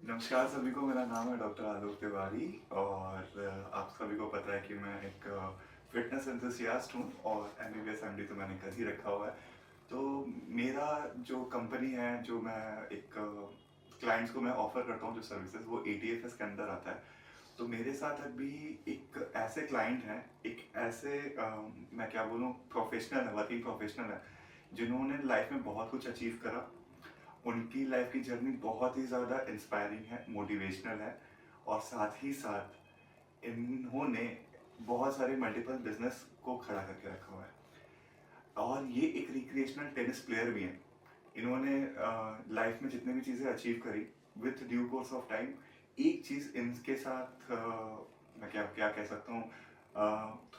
नमस्कार सभी को। मेरा नाम है डॉक्टर आलोक तिवारी और आप सभी को पता है कि मैं एक फिटनेस एंथुसियास्ट हूँ और एमबीबीएस एमडी तो मैंने कर ही रखा हुआ है। तो मेरा जो कंपनी है, जो मैं एक क्लाइंट्स को मैं ऑफर करता हूँ जो सर्विसेज, वो एटीएफएस के अंदर आता है। तो मेरे साथ अभी एक ऐसे क्लाइंट हैं, एक ऐसे मैं क्या बोलूँ, प्रोफेशनल है, वर्किंग प्रोफेशनल है, जिन्होंने लाइफ में बहुत कुछ अचीव करा। उनकी लाइफ की जर्नी बहुत ही ज़्यादा इंस्पायरिंग है, मोटिवेशनल है, और साथ ही साथ इन्होंने बहुत सारे मल्टीपल बिजनेस को खड़ा करके रखा हुआ है। और ये एक रिक्रिएशनल टेनिस प्लेयर भी हैं। इन्होंने लाइफ में जितने भी चीज़ें अचीव करी, with due course of time, एक चीज़ इनके साथ मैं क्या क्या कह सकता हूँ,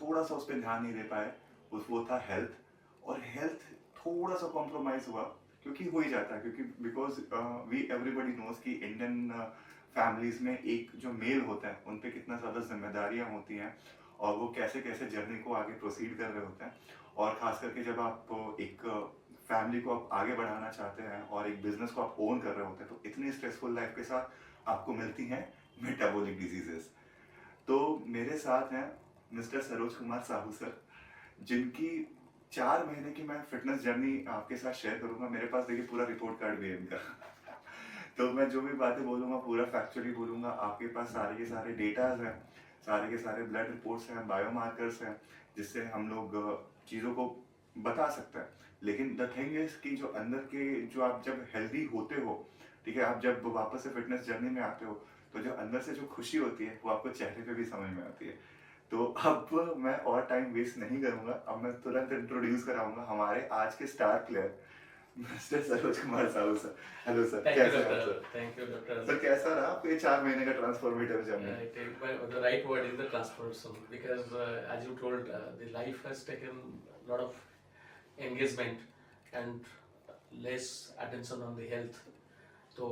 थोड़ा सा उस पर ध्यान नहीं दे पाए। वो था हेल्थ। और हेल्थ थोड़ा सा कॉम्प्रोमाइज़ हुआ, क्योंकि हो ही जाता है, क्योंकि बिकॉज वी एवरीबडी नोज कि इंडियन फैमिलीज में एक जो मेल होता है उन पे कितना ज़्यादा जिम्मेदारियां होती हैं, और वो कैसे कैसे जर्नी को आगे प्रोसीड कर रहे होते हैं। और ख़ास करके जब आप एक फैमिली को आप आगे बढ़ाना चाहते हैं और एक बिजनेस को आप ओन कर रहे होते हैं, तो इतनी स्ट्रेसफुल लाइफ के साथ आपको मिलती हैं मेटाबॉलिक डिजीजेस। तो मेरे साथ हैं मिस्टर सरोज कुमार साहू सर, जिनकी 4 महीने की मैं फिटनेस जर्नी आपके साथ शेयर करूंगा। मेरे पास देखिए पूरा रिपोर्ट कार्ड भी है इनका। तो मैं जो भी बातें बोलूंगा पूरा फैक्चुअली बोलूंगा। आपके पास सारे के सारे डेटाज हैं, सारे के सारे ब्लड रिपोर्ट्स हैं, बायोमार्कर्स हैं, जिससे हम लोग चीज़ों को बता सकते हैं। लेकिन द थिंग इज कि जो अंदर के, जो आप जब हेल्दी होते हो, ठीक है, आप जब वापस से फिटनेस जर्नी में आते हो, तो जो अंदर से जो खुशी होती है वो आपको चेहरे पे भी समझ में आती है। तो अब मैं और टाइम वेस्ट नहीं करूंगा, अब मैं तुरंत इंट्रोड्यूस कराऊंगा हमारे आज के star player mister Saroj Kumar Sahu sir. Hello sir, Thank you, कैसे हैं आप Doctor. Sir? Thank you, Doctor. Sir कैसा रहा आपको ये 4 महीने का transformative journey? I take the right word is the transformation because, as you told, the life has taken a lot of engagement and less attention on the health. तो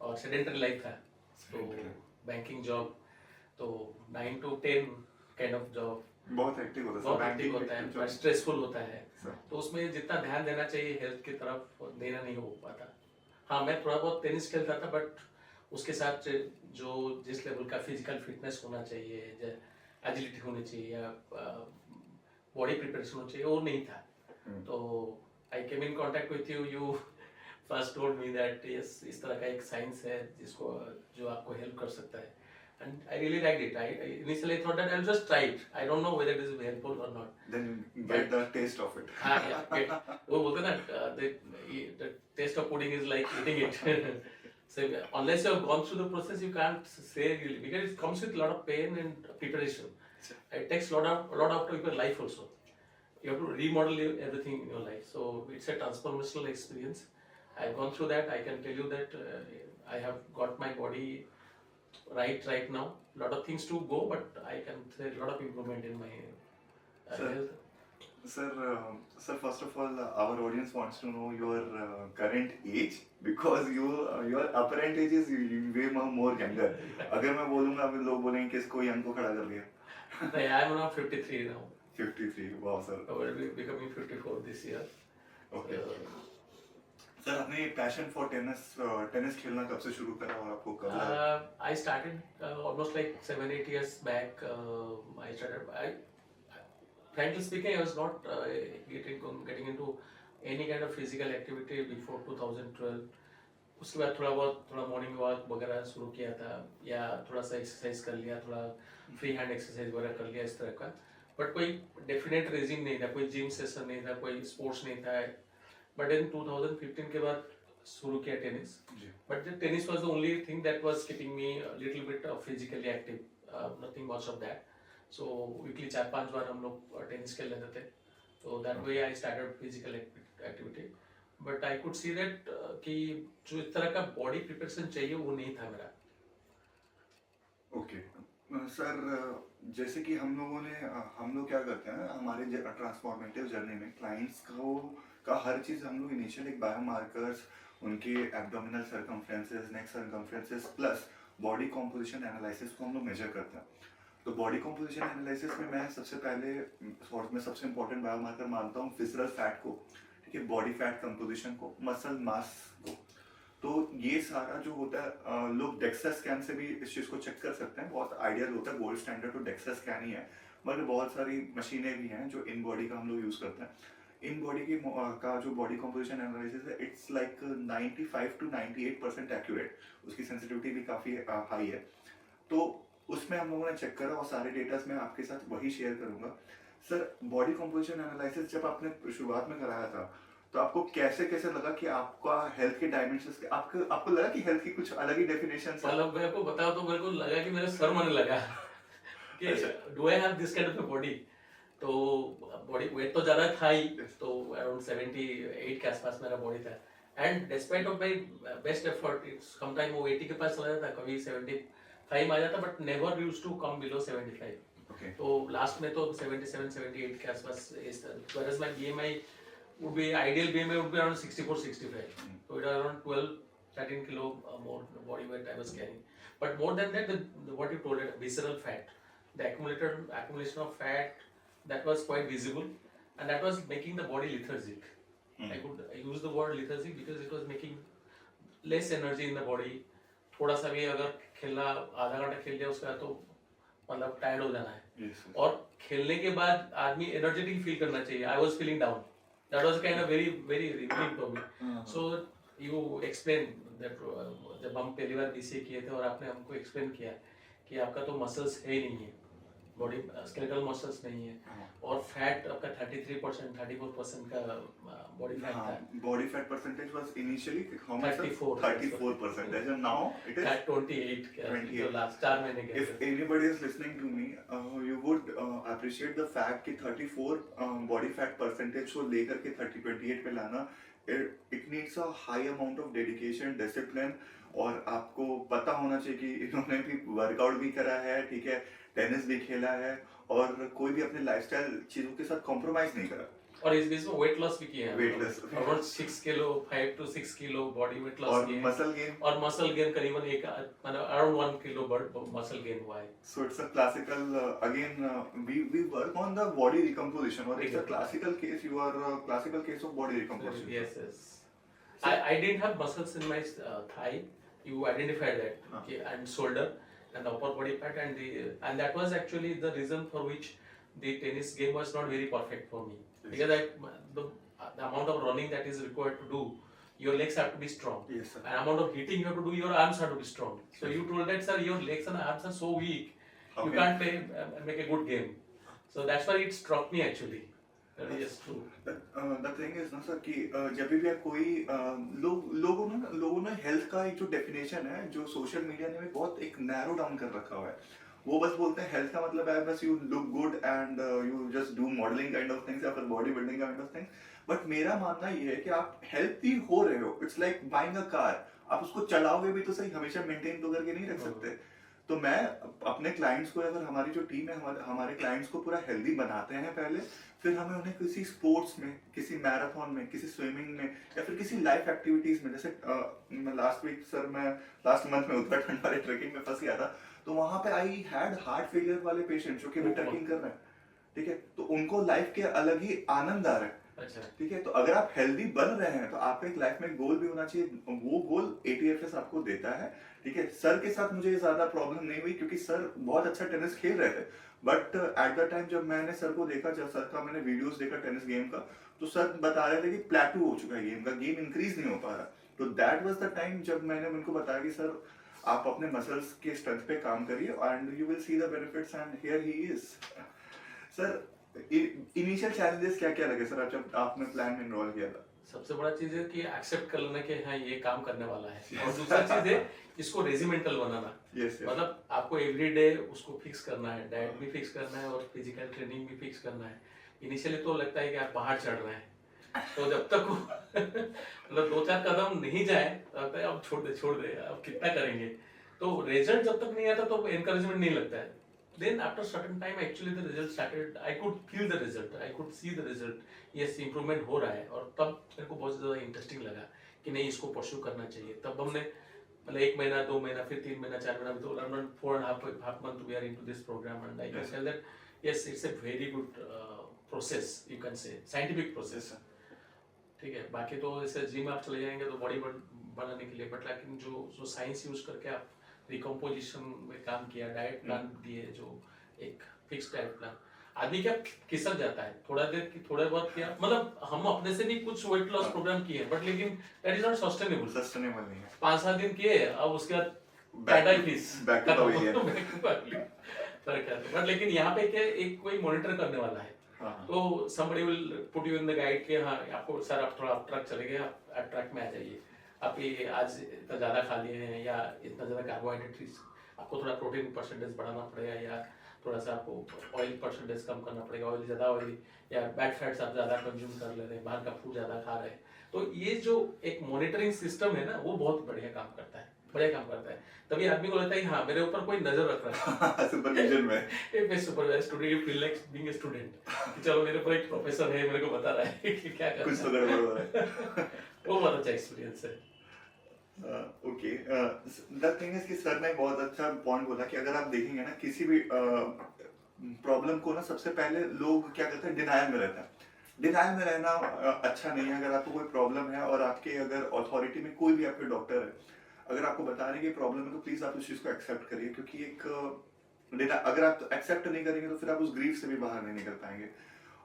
और sedentary life था, तो banking job, तो 9 to 10 kind of job, बहुत hectic होता है sir, बहुत active banking होता है, जो स्ट्रेसफुल होता है। सर। तो उसमें जितना ध्यान देना चाहिए हेल्थ की तरफ देना नहीं हो पाता। हाँ, मैं थोड़ा बहुत टेनिस खेलता था, बट उसके साथ जो जिस लेवल का फिजिकल फिटनेस होना चाहिए, एजिलिटी होनी चाहिए या बॉडी प्रिपरेशन होनी चाहिए, वो नहीं था। तो I came in contact with you, you first told me that yes, इस तरह का एक साइंस है जिसको जो आपको हेल्प कर सकता है, and I really liked it. I initially thought that I'll just try it. I don't know whether it is helpful or not. Then you get the taste of it. हाँ, yeah, वो बोलते हैं ना, the taste of pudding is like eating it. So unless you have gone through the process, you can't say really, because it comes with a lot of pain and preparation. It takes a lot of your life also. You have to remodel everything in your life. So it's a transformational experience. I've gone through that. I can tell you that I have got my body right now. A lot of things to go, but I can say a lot of improvement in my Sir, health. sir, first of all, our audience wants to know your current age, because your apparent age is way more younger. अगर मैं बोलूँगा अभी लोग बोलेंगे कि इसको young को खड़ा कर दिया। I am now 53 now. 53, वाह sir. I will be becoming 54 this year. Okay sir, आपने पैशन फॉर टेनिस खेलना कब से शुरू करा और आपको कब लगा? I started almost like 7-8 years back. I started. Frankly speaking, I was not getting into any kind of physical activity before 2012. उसके बाद थोड़ा मॉर्निंग वॉक वगैरह शुरू किया था, या थोड़ा सा एक्सरसाइज कर लिया, थोड़ा फ्री हैंड एक्सरसाइज वगैरह कर लिया, इस तरह का। बट कोई डेफिनेट रीजन नहीं था, कोई जिम सेशन नहीं था, कोई स्पोर्ट्स नहीं था। बट इन 2015 के बाद शुरू किया tennis. But tennis was the only thing that was keeping me little bit physically active, nothing much of that. So weekly 4-5 बार हम लोग टेनिस खेल लेते थे। तो that way I started physical activity. But I could see that कि जो इस तरह का बॉडी प्रिपरेशन चाहिए वो नहीं था मेरा। ओके सर, जैसे कि हम लोग क्या करते हैं हमारे ट्रांसफॉर्मेटिव जर्नी में, क्लाइंट्स को का हर चीज़ हम लोग इनिशियल एक बायोमार्कर्स, उनके abdominal circumferences, neck circumferences plus body composition analysis को हम लोग मेजर करते हैं। तो बॉडी कॉम्पोजिशन एनालिसिस में मैं सबसे पहले मैं सबसे इंपॉर्टेंट बायोमार्कर मानता हूँ फिसरल फैट को, ठीक है, बॉडी फैट कंपोजिशन को, मसल मास को। तो ये सारा जो होता है लोग डेक्सा स्कैन से भी इस चीज़ को चेक कर सकते हैं, बहुत आइडियल होता है, गोल्ड स्टैंडर्ड तो डेक्सा स्कैन ही है, मगर बहुत सारी मशीनें भी हैं जो इन बॉडी का हम लोग यूज़ करते हैं। इन बॉडी की का जो बॉडी कॉम्पोजिशन एनालिसिस है, इट्स लाइक 95 to 98% एक्यूरेट, उसकी सेंसिटिविटी भी काफ़ी हाई है। तो उसमें हम लोगों ने चेक करा और सारे डेटास मैं आपके साथ वही शेयर करूंगा। सर, बॉडी कंपोजिशन एनालिसिस जब आपने शुरुआत में कराया था, तो आपको कैसे कैसे लगा कि आपका हेल्थ के डायमेंशंस, आपको आपको लगा कि हेल्थ की कुछ अलग ही डेफिनेशन है? मतलब मेरे को बताओ तो मेरे को लगा कि मेरा सर मन लगा कि अच्छा। Do I have this kind of body. तो बॉडी वेट तो ज्यादा था ही, Yes. तो अराउंड 78 के आसपास मेरा बॉडी था। And despite of my best effort, it's some time वो 80 के पास चला जाता, कभी 75 आ जाता, but never used to come below 75। Okay. तो लास्ट में तो 77 78 के आसपास इस whereas my BMI would be, ideal BMI would be around 64 65, so it was around 12 13 kilo more body weight I was carrying. But more than that, what you told, visceral fat, the accumulation of fat, that was quite visible, and that was making the body lethargic. I could use the word lethargic because it was making less energy in the body. थोड़ा सा भी अगर खेलना, आधा घंटा खेल लिया उसका तो मतलब टायर्ड हो जाना है, Yes, yes. और खेलने के बाद आदमी एनर्जेटिक फील करना चाहिए। I was feeling down, that was kind of very very relieving for me. So you explain that, जब हम पहली बार बीसीए किए थे और आपने हमको एक्सप्लेन किया कि आपका तो मसल्स है ही नहीं है, बॉडी स्केलेटल मसल्स नहीं है, और फैट आपका 33% 34% का बॉडी फैट था। Body fat percentage was initially how much? 34 34%, and now it is 28 के 28. लास्ट 4 महीने के If anybody is listening to me, you would appreciate the fact कि 34 body fat percentage को लेकर के 28 पे लाना, it needs a high amount of dedication, discipline, और आपको पता होना चाहिए कि इन्होंने भी वर्कआउट भी करा है, ठीक है, टेनिस भी खेला है, और कोई भी अपने लाइफस्टाइल चीजों के साथ कॉम्प्रोमाइज नहीं करा। और इस बीच में वेट लॉस भी किया है, Weight loss. Around 6 kilo 5 to 6 kilo body weight loss और किया है, मसल गेन, और मसल गेन करीबन एक मतलब अराउंड 1 किलो मसल गेन हुआ है। so it's a classical we work on the body recomposition, or it's a classical case, you are a classical case of body recomposition. Yes, yes. I didn't have muscles in my thigh. You identified that, okay, and shoulder and the upper body fat, and that was actually the reason for which the tennis game was not very perfect for me. Yes. Because the amount of running that is required to do, your legs have to be strong. Yes, sir. And amount of hitting you have to do, your arms have to be strong. So you told that, sir, your legs and arms are so weak, you Okay. can't make a good game. So that's why it struck me actually. That is true. The thing is ना sir कि जब भी कोई लोगों ने health का एक जो डेफिनेशन है, जो सोशल मीडिया ने भी बहुत एक नैरो डाउन कर रखा हुआ है, वो बस बोलते हैं हेल्थ का मतलब है बस you look good and you just do modelling kind of things या फिर body building kind of things. But मेरा मानना ये है कि आप हेल्थी हो रहे हो, it's like buying a car, आप उसको चलाओगे भी तो सही, हमेशा मेंटेन तो करके नहीं रख सकते। तो मैं अपने क्लाइंट्स को, अगर हमारी जो टीम है हमारे क्लाइंट्स को पूरा हेल्दी बनाते हैं पहले, फिर हमें उन्हें किसी स्पोर्ट्स में, किसी मैराथन में, किसी स्विमिंग में, या फिर किसी लाइफ एक्टिविटीज में, जैसे मैं लास्ट मंथ में उत्तराखंड वाले ट्रेकिंग में फंस गया था, तो वहां पे आई हैड हार्ट फेलियर वाले पेशेंट जो कि भी ट्रेकिंग कर रहे हैं, ठीक है, तो उनको लाइफ के अलग ही आनंद आ रहा है। अच्छा, ठीक है, तो अगर आप हेल्दी बन रहे हैं तो आपका एक लाइफ में गोल भी होना चाहिए, वो गोल ATFS आपको देता है। ठीक है, सर के साथ मुझे ज्यादा प्रॉब्लम नहीं हुई क्योंकि सर बहुत अच्छा टेनिस खेल रहे थे, बट एट द टाइम जब मैंने सर को देखा, जब सर का मैंने वीडियोस देखा टेनिस गेम का, तो सर बता रहे थे कि प्लेटू हो चुका है गेम इंक्रीज नहीं हो पा रहा। तो दैट वाज द टाइम जब मैंने उनको बताया कि सर आप अपने मसल्स के स्ट्रेंथ पे काम करिए and you will see the benefits, and here he is. Sir, initial challenges क्या क्या लगे सर जब आपने प्लान में इनरोल किया था? सबसे बड़ा चीज है कि एक्सेप्ट कर लेना कि हाँ ये काम करने वाला है, और दूसरा चीज है इसको रेजिमेंटल बनाना। Yes, yes. मतलब आपको एवरीडे उसको फिक्स करना है, डाइट भी फिक्स करना है और फिजिकल ट्रेनिंग भी फिक्स करना है। इनिशियली तो लगता है कि आप पहाड़ चढ़ रहे हैं, तो जब तक मतलब 2-4 कदम नहीं जाए तो लगता है अब छोड़ दे अब कितना करेंगे। तो रिजल्ट जब तक नहीं आता तो एनकरेजमेंट नहीं लगता है। Then after certain time actually the result started, I could feel the result, I could see the result, yes improvement हो रहा है, और तब मेरे को बहुत ज़्यादा इंटरेस्टिंग लगा कि नहीं इसको परस्यू करना चाहिए। तब हमने मतलब 1 महीना 2 महीना फिर 3 महीना 4 महीना, तो around 4.5 month we are into this program, and I can Yes. tell that yes it's a very good process, you can say scientific process। ठीक है, बाकी तो जैसे जिम आप चले जाएंगे तो बॉडी बनाने के लिए, बट लेकिन जो जो साइंस यूज करके आप रिकम्पोजिशन में काम किया, डाइट प्लान दिए, जो एक फिक्स डाइट प्लान, आदमी क्या खिसक जाता है थोड़ा बहुत किया, मतलब हम अपने से भी कुछ वेट लॉस प्रोग्राम किए, बट लेकिन that is not sustainable. Sustainable नहीं है। 5-7 दिन किए, अब उसके बाद back pedal fees back to pavilion. फर्क है, बट लेकिन यहाँ पे क्या एक कोई मॉनिटर करने वाला है, हाँ तो somebody will put you in the guide कि हाँ आपको सर आप थोड़ा ट्रक चले गए, आप ट्रक में आ जाइए, आप ये आज इतना ज़्यादा खा लिए हैं या इतना ज़्यादा कार्बोहाइड्रेट, आपको थोड़ा प्रोटीन परसेंटेज बढ़ाना पड़ेगा, या थोड़ा सा आपको ऑयल परसेंटेज कम करना पड़ेगा, ऑयल ज़्यादा ऑयली या बैड फैट्स आप ज़्यादा कंज्यूम कर ले रहे हैं, बाहर का फूड ज़्यादा खा रहे हैं। तो ये जो एक मॉनिटरिंग सिस्टम है ना, वो बहुत बढ़िया काम करता है, बढ़िया काम करता है। तभी आदमी को लगता है कि हाँ मेरे ऊपर कोई नजर रख रहा है। सुपरविजन में मैं supervise student, you feel like being a student, कि चलो मेरे ऊपर एक प्रोफेसर है, मेरे को बता रहा है कि क्या करना कुछ तो है। गड़बड़ हो रहा है। वो बहुत अच्छा एक्सपीरियंस है। ओके, द थिंग इज कि सर ने बहुत अच्छा पॉइंट बोला कि अगर आप देखेंगे ना किसी भी प्रॉब्लम को ना, सबसे पहले लोग क्या करते हैं, डिनायल में रहता है। डिनायल में रहना अच्छा नहीं है। अगर आपको कोई प्रॉब्लम है और आपके अगर अथॉरिटी में कोई भी आपके डॉक्टर है, अगर आपको बता रहे हैं कि प्रॉब्लम है, तो प्लीज आप उस चीज को एक्सेप्ट करिए, क्योंकि अगर आप एक्सेप्ट नहीं करेंगे तो फिर आप उस ग्रीफ से भी बाहर नहीं निकल पाएंगे।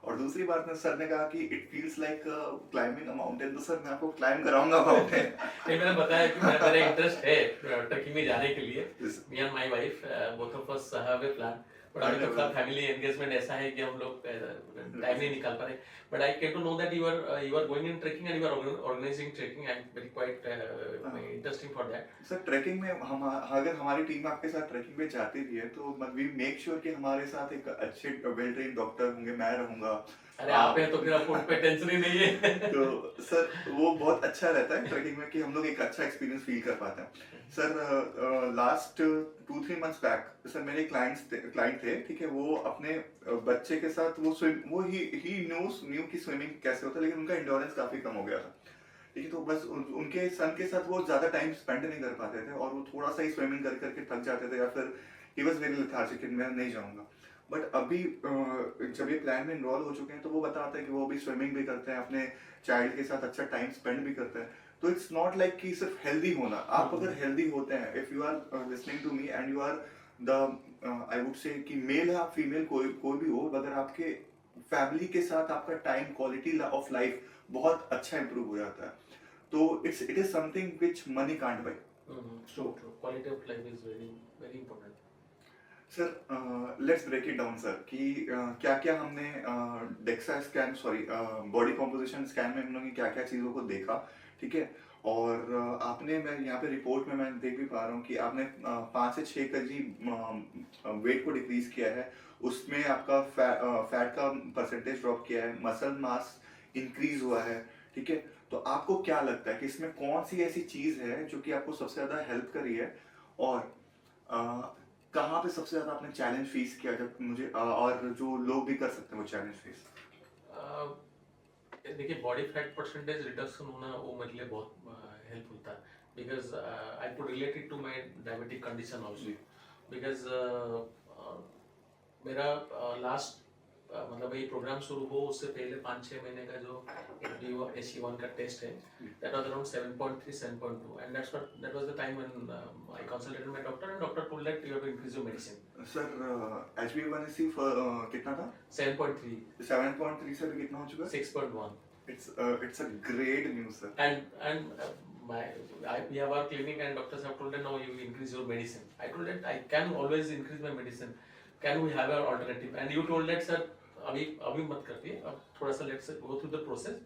और दूसरी बात में सर ने कहा कि it feels like climbing a mountain, तो सर मैं आपको क्लाइंब कराऊंगा माउंटेन। नहीं, मैंने बताया कि मेरा इंटरेस्ट है ट्रैकिंग में जाने के लिए। Yes. Me and my wife both of us have a plan, but अभी तो थोड़ा फैमिली एंगेजमेंट ऐसा है कि हम लोग टाइम नहीं निकाल पा रहे। But I came to know that you are going in trekking and you are organizing trekking. I am very quite interesting for that. Sir trekking में हम, अगर हमारी टीम आपके साथ ट्रैकिंग पे जाती भी है, तो वी मेक श्योर कि हमारे साथ एक अच्छे वेल ट्रेन डॉक्टर होंगे, मैं रहूंगा। अरे आप हैं तो फिर आपको पे टेंशन ही नहीं है। तो सर वो बहुत अच्छा रहता है ट्रैकिंग में कि हम लोग एक अच्छा एक्सपीरियंस फील कर पाते हैं। Sir last 2-3 months back sir मेरे क्लाइंट थे, ठीक है, वो अपने बच्चे के साथ वो ही न्यू कि स्विमिंग कैसे होता है, लेकिन उनका इंडोरेंस काफी कम हो गया था, ठीक है। तो बस उनके सन के साथ वो ज्यादा टाइम स्पेंड नहीं कर पाते थे, और वो थोड़ा सा ही स्विमिंग कर करके थक जाते थे, या फिर ही वाज वेरी लेथार्जिक कि मैं नहीं जाऊंगा। बट अभी जब ये प्लान में इन्वॉल्व हो चुके हैं, तो वो बताते हैं कि वो अभी स्विमिंग भी करते हैं, अपने चाइल्ड के साथ अच्छा टाइम स्पेंड भी करते हैं। तो इट्स नॉट लाइक कि सिर्फ हेल्दी होना, आप अगर हेल्दी होते हैं, if you are listening to me and you are the I would say कि मेल है आप फीमेल कोई भी हो, अगर आपके फैमिली के साथ आपका टाइम क्वालिटी ऑफ लाइफ बहुत अच्छा इंप्रूव हो जाता है, तो it is something which money can't buy. True, quality of life is very very important. Sir let's break it down sir कि क्या क्या हमने DEXA scan, sorry body composition scan में हम लोगों ने क्या क्या चीज़ों को देखा, ठीक है। और आपने, मैं यहाँ पे रिपोर्ट में मैं देख भी पा रहा हूँ कि आपने 5 से 6 kg वेट को डिक्रीज किया है, उसमें आपका फैट का परसेंटेज ड्रॉप किया है, मसल मास इंक्रीज हुआ है, ठीक है। तो आपको क्या लगता है कि इसमें कौन सी ऐसी चीज़ है जो कि आपको सबसे ज़्यादा हेल्प करी है, और कहाँ पे सबसे ज्यादा आपने चैलेंज फेस किया, जब मुझे और जो लोग भी कर सकते हैं वो चैलेंज फेस? देखिए, बॉडी फैट परसेंटेज रिडक्शन होना वो मेरे लिए बहुत हेल्पफुल था, because I could relate it to my diabetic condition also. Because मेरा लास्ट मतलब ये प्रोग्राम शुरू हो उससे पहले 5-6 महीने का जो HbA1 का टेस्ट है, that was around 7.3 7.2, and that was the time when I consulted my doctor, and doctor told that you have to increase your medicine. Sir HbA1c कितना था? 7.3 7.3 से अभी कितना हो चुका है? 6.1. It's a great news sir. And we have our clinic, and doctors have told that no, you increase your medicine. I told that I can always increase my medicine. Can we have an alternative? And you told that sir, अभी मत करती है, अब थोड़ा सा let's go through the process.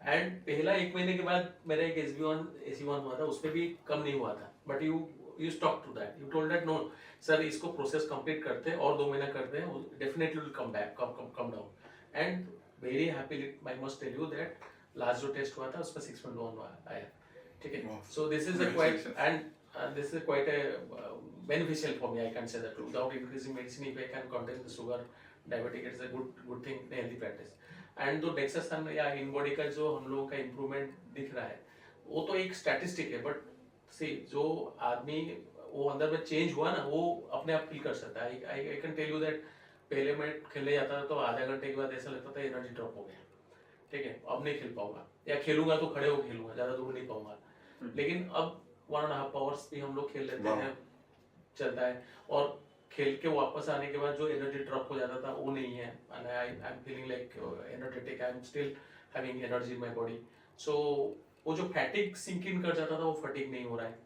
And पहला 1 महीने के बाद मेरा एक HbA1 हुआ था, उसमें भी कम नहीं हुआ था, but you stop to that, you told that no sir, इसको प्रोसेस कंप्लीट करते हैं और 2 महीना करते हैं, definitely will come back, come down. And very happy I must tell you that last जो टेस्ट हुआ था उसमें 6.1 आया, ठीक है। So this is a quite and this is quite a beneficial for me, I can say that without increasing medicine, if I can contain the sugar, diabetic, it's a good thing in healthy practice. And तो डेक्सास्थान या in body का जो हम लोगों का improvement दिख रहा है, वो तो एक स्टैटिस्टिक है, बट सी जो आदमी वो अंदर में चेंज हुआ ना, वो अपने आप फील कर सकता है। I can tell you that पहले मैं खेलने जाता था तो आधा घंटे के बाद ऐसा लगता था एनर्जी ड्रॉप हो गया, ठीक है, अब नहीं खेल पाऊंगा, या खेलूंगा तो खड़े हो खेलूंगा, ज़्यादा दूर नहीं पाऊंगा। लेकिन अब 1.5 आवर्स भी हम लोग खेल लेते वाह। हैं, चलता है। और खेल के वापस आने के बाद जो एनर्जी ड्रॉप हो जाता था वो नहीं है, and I am feeling like energetic, I am still having energy in my body. So वो जो फैटिक सिंक इन कर जाता था वो फटीग नहीं हो रहा है।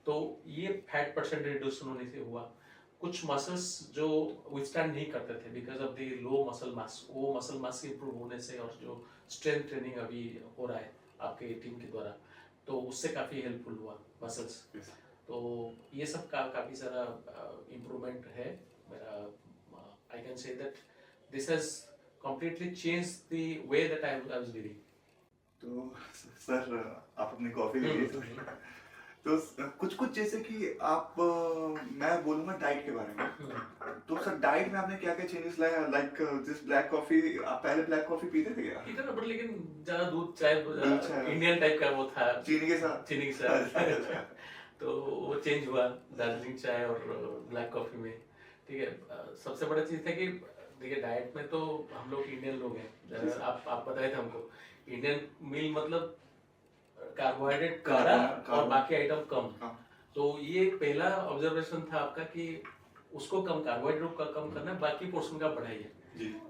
तो ये फैट परसेंट रिड्यूस होने से हुआ। कुछ मसल्स जो विथस्टैंड नहीं करते थे because of the low muscle mass, वो मसल मास इंप्रूव होने से, और जो स्ट्रेंथ ट्रेनिंग अभी हो रहा है आपके टीम के द्वारा, तो उससे काफ़ी हेल्पफुल हुआ मसल्स। तो ये सब का काफ़ी सारा इम्प्रूवमेंट है मेरा। I can say that this has completely changed the way that I was living. तो सर आप अपनी कॉफी ले लीजिए। तो कुछ कुछ जैसे कि आप मैं बोलूंगा डाइट के बारे में। तो सर डाइट में आपने क्या क्या चेंजेस लाया, लाइक दिस ब्लैक कॉफी, आप पहले ब्लैक कॉफी पीते थे क्या? पीते ना, बट लेकिन ज्यादा दूध चाय, दूध चाय। इंडियन टाइप का वो था, चीनी के साथ। चीनी के साथ। तो वो चेंज हुआ दार्जिलिंग चाय और ब्लैक कॉफी में। ठीक है, सबसे बड़ा चीज था कि देखिए डाइट में तो हम लोग इंडियन लोग हैं, आप बताए थे हमको, इंडियन मील मतलब कार्बोहाइड्रेट ज्यादा और बाकी आइटम कम। तो ये पहला ऑब्जर्वेशन था आपका कि उसको कम, कार्बोहाइड्रेट का कम करना है, बाकी पोर्शन का बढ़ाइए।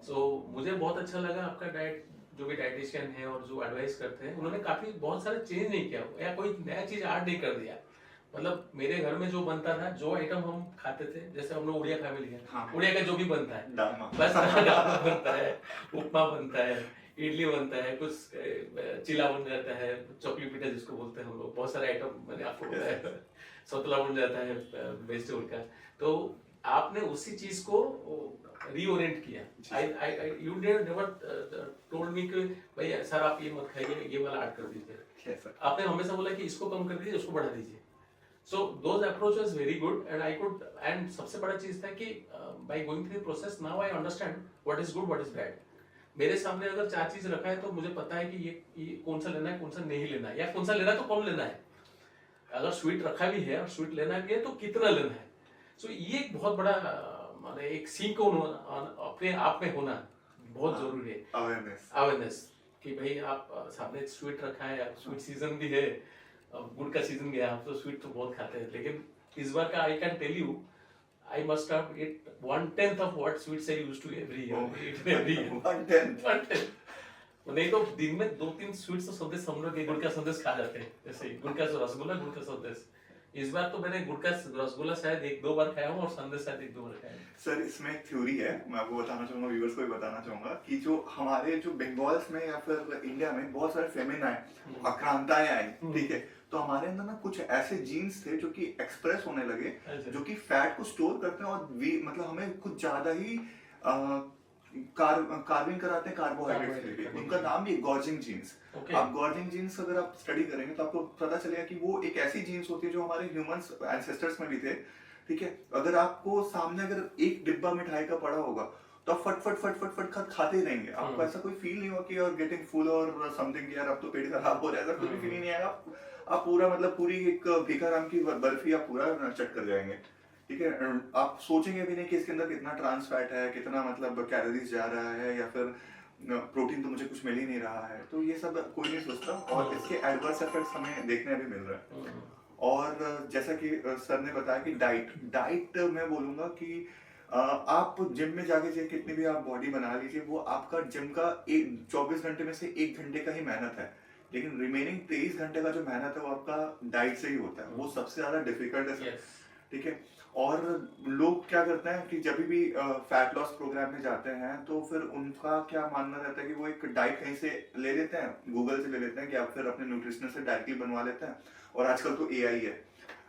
सो मुझे बहुत अच्छा लगा आपका डाइट, जो भी डाइटिशियन है और जो एडवाइस करते हैं, उन्होंने काफी बहुत सारे चेंज नहीं किया या कोई नया चीज ऐड नहीं कर दिया। मतलब मेरे घर में जो बनता था, जो आइटम हम खाते थे, जैसे हम लोग उड़िया फैमिली है, उड़िया का जो भी बनता है, बस डालमा बनता है, उपमा बनता है, इडली बनता है, कुछ चिला बन जाता है, चौकली पीठा जिसको बोलते हैं हम लोग, बहुत सारे आइटम मैंने आपको बताया, सतुला बन जाता है वेजिटेबल का। तो आपने उसी चीज को रीओरिएंट किया। यू नेवर टोल्ड मी कि भाई सर आप ये मत खाइए, ये वाला ऐड कर दीजिए। आपने हमेशा बोला कि इसको कम कर दीजिए, उसको बढ़ा दीजिए। So those approach was very good, and I could, and सबसे बड़ा चीज था कि by going through the process now I understand what is good, what is bad. मेरे सामने अगर 4 चीज रखा है तो मुझे पता है कि ये कौन सा लेना है, कौन सा नहीं लेना है, या कौन सा लेना है तो कम लेना है। अगर स्वीट रखा भी है और स्वीट लेना भी है तो कितना लेना है। So ये एक बहुत बड़ा माने एक सीख अपने आप में होना बहुत जरूरी है। अवेयरनेस कि भाई आप सामने स्वीट रखा है, स्वीट सीजन भी है, गुड़ का सीजन गया, आप तो स्वीट तो बहुत खाते हैं, लेकिन इस बार का I can tell you I must have it 1/10 of what sweets I used to every year. 1/10 नहीं तो दिन में 2-3 स्वीट्स तो संदेश हम लोग गुड़ का संदेश खा जाते हैं, जैसे गुड़ का रसगुल्ला, गुड़ का संदेश। इस बार तो मैंने गुड़ का रसगुल्ला शायद 1-2 बार खाया हूँ और संदेश शायद 1-2 बार खाया हूँ। सर इसमें एक थ्योरी है, मैं आपको बताना चाहूंगा, व्यूअर्स को भी बताना चाहूंगा कि जो हमारे जो बंगाल्स में या फिर इंडिया में बहुत सारे फेमिन आए, आक्रांताएं आई, ठीक है, तो हमारे अंदर ना कुछ ऐसे जीन्स थे जो कि एक्सप्रेस होने लगे, जो कि फैट को स्टोर करते हैं और मतलब हमें कुछ ज्यादा ही कार्विंग कराते हैं कार्बोहाइड्रेट्स के लिए। उनका नाम भी गॉर्जिंग जीन्स। आप गॉर्जिंग जीन्स अगर आप स्टडी करेंगे तो आपको पता चलेगा कि वो एक ऐसी जीन्स होती है जो हमारे ह्यूमंस एंसेस्टर्स में भी थे, ठीक है। अगर आपको सामने अगर एक डिब्बा मिठाई का पड़ा होगा तो आप फट फट फट फट फट खाते ही रहेंगे, आपको ऐसा कोई फील नहीं होगा कि यार गेटिंग फुल और समथिंग, यार अब तो पेट खराब हो रहा है, ऐसा कोई फील नहीं आएगा। आप पूरा मतलब पूरी एक भीखाराम की बर्फी आप पूरा चट कर जाएंगे, ठीक है। आप सोचेंगे भी नहीं कि इसके अंदर कितना ट्रांस फैट है, कितना मतलब कैलोरीज जा रहा है, या फिर प्रोटीन तो मुझे कुछ मिल ही नहीं रहा है। तो ये सब कोई नहीं सोचता, और इसके एडवर्स इफेक्ट्स हमें देखने भी मिल रहा है। और जैसा कि सर ने बताया कि डाइट मैं बोलूंगा कि आप जिम में जाके चाहे कितनी भी आप बॉडी बना लीजिए, वो आपका जिम का 24 घंटे में से 1 घंटे का ही मेहनत है, लेकिन रिमेनिंग 23 घंटे का जो मेहनत है वो आपका डाइट से ही होता है। वो सबसे ज्यादा डिफिकल्ट है, ठीक है। और लोग क्या करते हैं कि जब भी फैट लॉस प्रोग्राम में जाते हैं तो फिर उनका क्या मानना रहता है कि वो एक डाइट कहीं से ले लेते हैं, गूगल से ले लेते हैं, कि आप फिर अपने न्यूट्रिशनिस्ट से डायरेक्टली बनवा लेते हैं, और आजकल तो एआई है,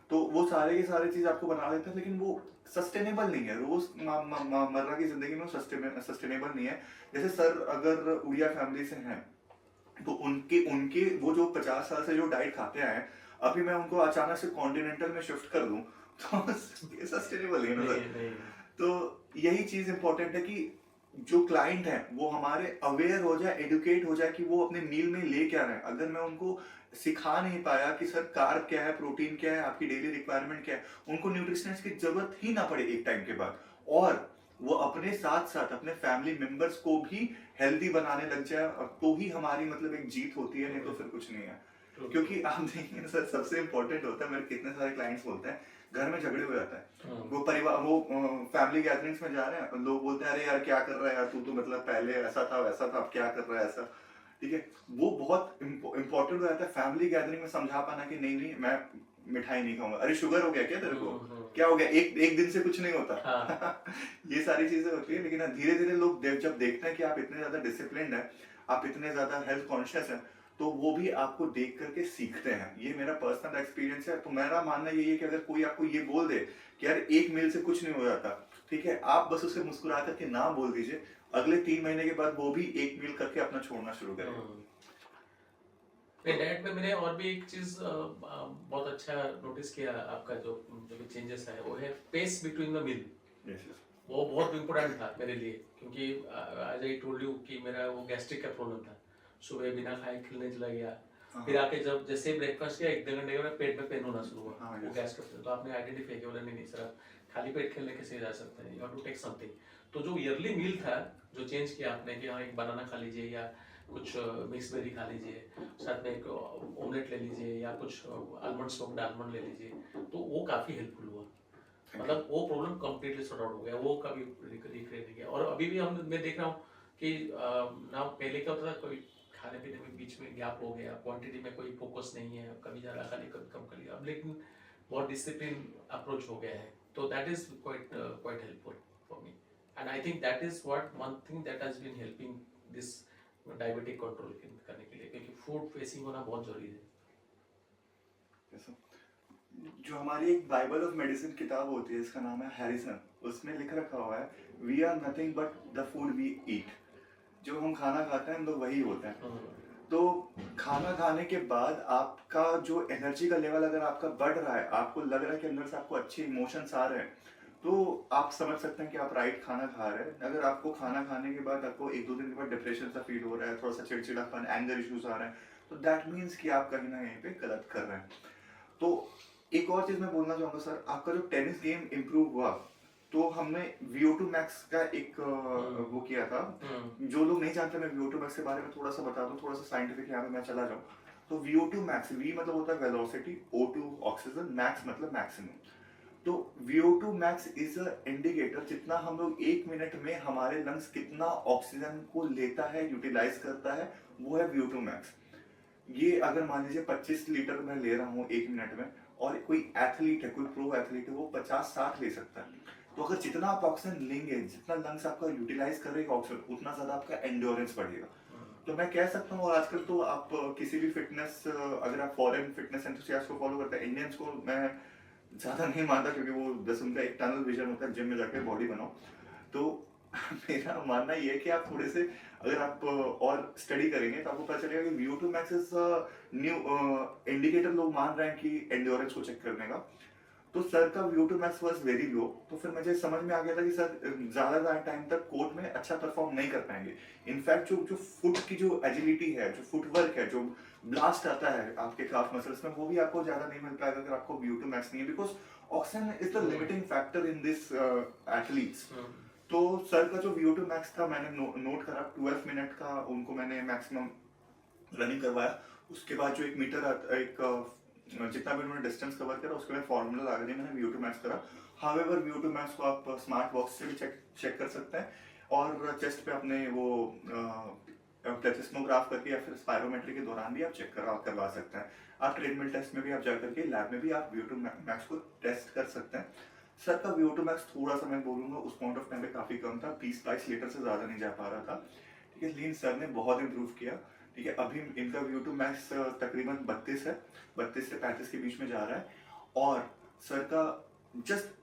तो वो सारे की सारी चीज आपको बना देते हैं, लेकिन वो सस्टेनेबल नहीं है, रोज मर्रा की जिंदगी में सस्टेनेबल नहीं है। जैसे सर अगर उड़िया फैमिली से हैं तो उनके वो जो 50 साल से जो डाइट खाते हैं, अभी मैं उनको अचानक से कॉन्टिनेंटल में शिफ्ट कर दूं तो सस्टेनेबल नहीं है। तो यही चीज इंपॉर्टेंट है कि जो क्लाइंट है वो हमारे अवेयर हो जाए, एडुकेट हो जाए कि वो अपने मील में ले क्या रहे हैं। अगर मैं उनको सिखा नहीं पाया कि सर कार्ब क्या है, प्रोटीन क्या है, आपकी डेली रिक्वायरमेंट क्या है, उनको न्यूट्रिशनिस्ट की जरूरत ही ना पड़े एक टाइम के बाद, और वो अपने साथ साथ अपने फैमिली मेंबर्स को भी हेल्दी बनाने लग जाए, तो ही हमारी मतलब एक जीत होती है, नहीं तो फिर कुछ नहीं है। क्योंकि आप देखिए सर, सबसे इम्पोर्टेंट होता है, मेरे कितने सारे क्लाइंट्स बोलते हैं घर में झगड़े हो जाता है, वो परिवार, वो फैमिली गैदरिंग्स में जा रहे हैं, लोग बोलते हैं अरे यार क्या कर रहा है यार तू, तो मतलब पहले ऐसा था वैसा था, अब क्या कर रहा है ऐसा, ठीक है। वो बहुत इंपॉर्टेंट हो जाता है फैमिली गैदरिंग में समझा पाना कि नहीं नहीं मैं मिठाई नहीं खाऊंगा, अरे शुगर हो गया क्या तेरे को, क्या हो गया, एक एक दिन से कुछ नहीं होता। हाँ। ये सारी चीजें होती है, लेकिन धीरे धीरे लोग जब देखते हैं कि आप इतने ज्यादा डिसिप्लिन है, आप इतने ज्यादा हेल्थ कॉन्शियस हैं, तो वो भी आपको देख करके सीखते हैं। ये मेरा पर्सनल एक्सपीरियंस है। तो मेरा मानना यही है कि अगर कोई आपको ये बोल दे कि यार एक मील से कुछ नहीं हो जाता, ठीक है, आप बस उसे मुस्कुरा करके ना बोल दीजिए, अगले 3 महीने के बाद वो भी एक मील करके अपना छोड़ना शुरू करेगा। नहीं, डाइट में मैंने और भी एक चीज बहुत अच्छा नोटिस किया, आपका जो जो भी चेंजेस है वो है pace between the meal. Yes yes. वो बहुत इम्पोर्टेंट था मेरे लिए, क्योंकि एज आई टोल्ड यू कि मेरा वो गैस्ट्रिक का प्रॉब्लम था। सुबह बिना खाए खेलने चला गया, फिर आके जब जैसे ब्रेकफास्ट किया 1-2 घंटे के बाद पेट में पेन होना शुरू हुआ, हाँ, वो yes. गैस का। तो आपने आइडेंटिफाई किया, बोला नहीं नहीं सर, खाली पेट खेलने कैसे जा सकते हैं, you have to take something. तो जो ईयरली मील था जो चेंज किया आपने कि हाँ एक बनाना खा लीजिए या कुछ मिक्स बेरी खा लीजिए, साथ में एक ऑमलेट ले लीजिए या कुछ आलमंड स्मोक्ड आलमंड ले लीजिए, तो वो काफ़ी हेल्पफुल हुआ। मतलब वो प्रॉब्लम कंप्लीटली सॉर्ट आउट हो गया, वो कभी रिक्रिएट नहीं किया। और अभी भी मैं देख रहा हूँ कि ना पहले क्या होता था, कोई खाने पीने में बीच में गैप हो गया, क्वांटिटी में कोई फोकस नहीं है, कभी ज़्यादा खा लिया कभी कम कर लिया, अब लेकिन बहुत डिसिप्लिन अप्रोच हो गया है। तो that is quite helpful for me, and I think that is what one thing that has been helping this diabetic control करने के लिए, क्योंकि फूड फेसिंग होना बहुत जरूरी है। Yes, जो हमारी एक बाइबल ऑफ मेडिसिन किताब होती है, इसका नाम है हैरिसन, उसमें लिख रखा हुआ है we are nothing but the food we eat. जो हम खाना खाते हैं हम लोग वही होते हैं। तो खाना खाने के बाद आपका जो एनर्जी का लेवल अगर आपका बढ़ रहा है, आपको लग रहा है कि अंदर से आपको अच्छे इमोशंस आ रहे हैं, तो आप समझ सकते हैं कि आप राइट खाना खा रहे हैं। अगर आपको खाना खाने के बाद आपको 1-2 दिन के बाद डिप्रेशन सा फील हो रहा है, थोड़ा सा चिड़चिड़ापन, एंगर इश्यूज आ रहे हैं, तो दैट मीन्स कि आप कहीं ना कहीं पे गलत कर रहे हैं। तो एक और चीज मैं बोलना चाहूंगा सर, आपका जो टेनिस गेम इम्प्रूव हुआ, तो हमने VO2 मैक्स का एक वो किया था। जो लोग नहीं जानते, मैं VO2 मैक्स के बारे में थोड़ा सा बता दूं, थोड़ा सा साइंटिफिक यहाँ पे मैं चला जाऊं। तो VO2 मैक्स, V मतलब होता है वेलोसिटी, O2 ऑक्सीजन, मैक्स मतलब मैक्सिमम। तो VO2 max is a indicator जितना हम लोग 1 मिनट में हमारे लंग्स कितना ऑक्सीजन को लेता है, यूटिलाइज करता है, वो है VO2 मैक्स। ये अगर मान लीजिए 25 लीटर मैं ले रहा हूँ 1 मिनट में, और कोई एथलीट है, कोई प्रो एथलीट है, वो 50-60 ले सकता है। तो अगर जितना आप ऑक्सीजन लेंगे, जितना लंग्स आपका यूटिलाइज करेगा ऑक्सीजन, उतना ज्यादा आपका एंड्योरेंस बढ़ेगा। तो मैं कह सकता हूँ, और आजकल तो आप किसी भी फिटनेस, अगर आप फॉरेन फिटनेस एंथुसियास्ट को फॉलो करते हैं, इंडियंस को मैं ज्यादा नहीं मानता, क्योंकि वो बस उनका एक टनल विजन होता है जिम में जाके बॉडी बनाओ। तो मेरा मानना ये है कि आप थोड़े से अगर आप और स्टडी करेंगे तो आपको पता चलेगा कि VO2 max is new indicator लोग मान रहे हैं कि एंड्योरेंस को चेक करने का। तो सर का VO2 max was very low, तो फिर मुझे समझ में आ गया था कि सर ज्यादा टाइम तक कोर्ट में अच्छा परफॉर्म नहीं कर पाएंगे। इनफैक्ट जो जो फुट की जो एजिलिटी है, जो फुटवर्क है, जो ब्लास्ट आता है आपके काफ मसल्स में, वो भी आपको ज्यादा नहीं मिल पाएगा अगर आपको VO2 मैक्स नहीं है, because oxygen is the limiting factor in this athletes. तो सर का जो VO2 मैक्स था, मैंने नोट करा 12 मिनट का उनको मैंने मैक्सिमम रनिंग करवाया। उसके बाद जो 1 मीटर एक जितना भी उन्होंने डिस्टेंस कवर करा, उसके बाद फॉर्मूला लगा दिया मैंने, VO2 मैक्स करा। हावेवर VO2 मैक्स को आप स्मार्ट वॉच से भी चेक कर सकते हैं, और चेस्ट पे अपने वो प्लेथिस्मोग्राफ करके या फिर स्पायरोमेट्री के दौरान भी आप चेक करवा सकते हैं। आप ट्रेडमिल टेस्ट में भी आप जाकर के लैब में भी आप VO2 मैक्स को टेस्ट कर सकते हैं। सर का VO2 मैक्स थोड़ा सा मैं बोलूंगा उस पॉइंट ऑफ टाइम पे काफी कम था, 20-22 लीटर से ज्यादा नहीं जा पा रहा था, ठीक है। लेकिन सर ने बहुत इंप्रूव किया, ठीक है। अभी इनका VO2 मैक्स तकरीबन 32 है, 32 से 35 के बीच में जा रहा है। और सर का जस्ट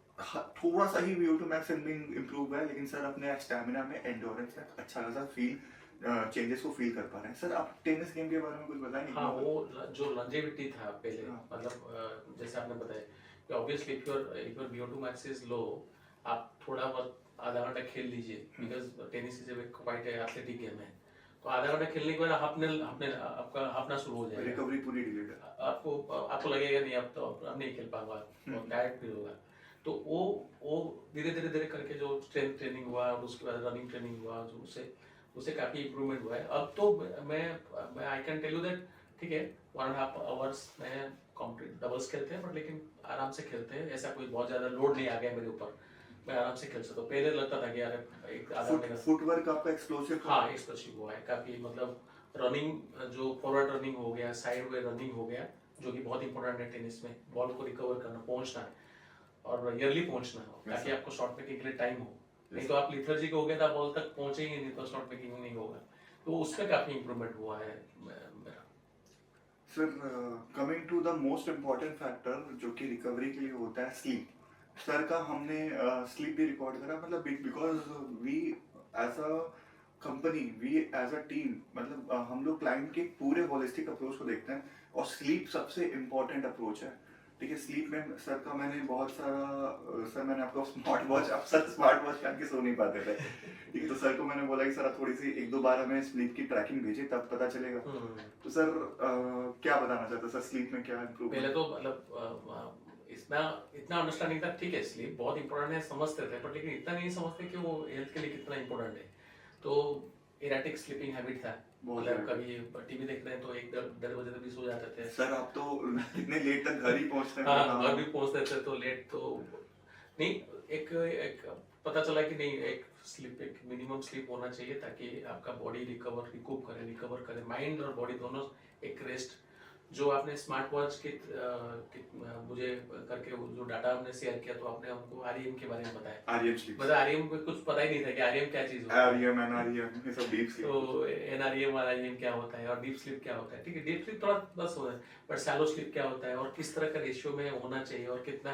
थोड़ा सा ही VO2 मैक्स इम्प्रूव हुआ है, लेकिन सर अपने स्टैमिना में, एंड्योरेंस में अच्छा खासा चेंजेस को फील कर पा रहे हैं। सर आप टेनिस गेम के बारे में कुछ बताएंगे? हाँ, वो जो लॉन्जेविटी था पहले, हाँ। मतलब जैसे आपने बताया कि obviously if your VO2 max is low, आप थोड़ा बहुत आधा घंटा खेल लीजिए, because tennis is quite athletic game है। तो आधा घंटा खेलने के बाद आपका हाफना शुरू हो जाएगा, रिकवरी पूरी डिलेड है। आपको लगेगा नहीं अब तो अब नहीं खेल पाऊंगा, तो टायर्ड फील होगा। तो वो धीरे धीरे धीरे करके जो स्ट्रेंथ ट्रेनिंग हुआ और उसके बाद रनिंग ट्रेनिंग हुआ, जो उससे काफी इम्प्रूवमेंट हुआ है। अब तो मैं I can tell you that ठीक है 1.5 आवर्स में कॉम्प्लीट डबल्स खेलते हैं, बट लेकिन आराम से खेलते हैं, ऐसा कोई बहुत ज़्यादा लोड नहीं आ गया मेरे ऊपर, मैं आराम से खेल सकता हूँ। पहले लगता था कि यार एक आधा महीना। फुटवर्क आपका एक्सप्लोसिव हाँ एक्सप्रेसिव हुआ है काफ़ी, मतलब रनिंग जो फॉरवर्ड रनिंग हो गया, साइड वे रनिंग हो गया, जो कि बहुत इंपॉर्टेंट है टेनिस में, बॉल को रिकवर करना, पहुंचना है और ईयरली पहुंचना है, ताकि आपको शॉट मेकिंग के लिए टाइम हो। नहीं तो आप लिथर्जी के हो गए तो आप बॉल तक पहुंचेंगे नहीं, तो शॉट मेकिंग नहीं होगा। तो उसमें काफ़ी इंप्रूवमेंट हुआ है मेरा। Sir coming to the most important factor जो कि रिकवरी के लिए होता है, स्लीप। सर का हमने स्लीप भी रिकॉर्ड करा, मतलब because we as a company, we as a team, मतलब हम लोग क्लाइंट के पूरे होलिस्टिक अप्रोच को देखते हैं और स्लीप सबसे इम्पॉर्टेंट अप्रोच है। ठीक है, स्लीप में सर का मैंने बहुत सारा सर मैंने आपको स्मार्ट वॉच, अब सर स्मार्ट वॉच पहन के सो नहीं पाते थे। ठीक है, तो सर को मैंने बोला कि सर आप थोड़ी सी 1-2 बार हमें स्लीप की ट्रैकिंग भेजिए, तब पता चलेगा। तो सर क्या बताना चाहते हैं सर, स्लीप में क्या इम्प्रूव? पहले तो मतलब इतना इतना अंडरस्टैंडिंग था, ठीक है स्लीप बहुत इंपॉर्टेंट है समझते थे, बट लेकिन इतना नहीं समझते कि वो हेल्थ के लिए कितना इंपॉर्टेंट है। तो इरेटिक स्लीपिंग हैबिट था, मतलब कभी टीवी देख रहे हैं तो 1-1:30 बजे तक भी सो जाते थे। सर आप तो कितने लेट तक घर ही पहुंचते हैं। हाँ घर भी पहुंचते थे तो लेट, तो नहीं एक एक पता चला कि नहीं, एक स्लीप, एक मिनिमम स्लीप होना चाहिए ताकि आपका बॉडी रिकवर करे माइंड और बॉडी दोनों। एक रेस्ट जो आपने स्मार्ट वॉच मुझे करके जो डाटा हमने शेयर किया, तो आपने हमको आरईएम के बारे में बताया। आरईएम स्लीप, मतलब आरईएम में कुछ पता ही नहीं था कि आरईएम क्या चीज होता है। आरईएम एनआरईएम ये सब डीप स्लीप। तो एनआरईएम आरईएम क्या होता है और डीप स्लीप क्या होता है, ठीक है डीप स्लीप थोड़ा बस हो है, बट शैलो स्लीप क्या होता है और किस तरह का रेशियो में होना चाहिए और कितना,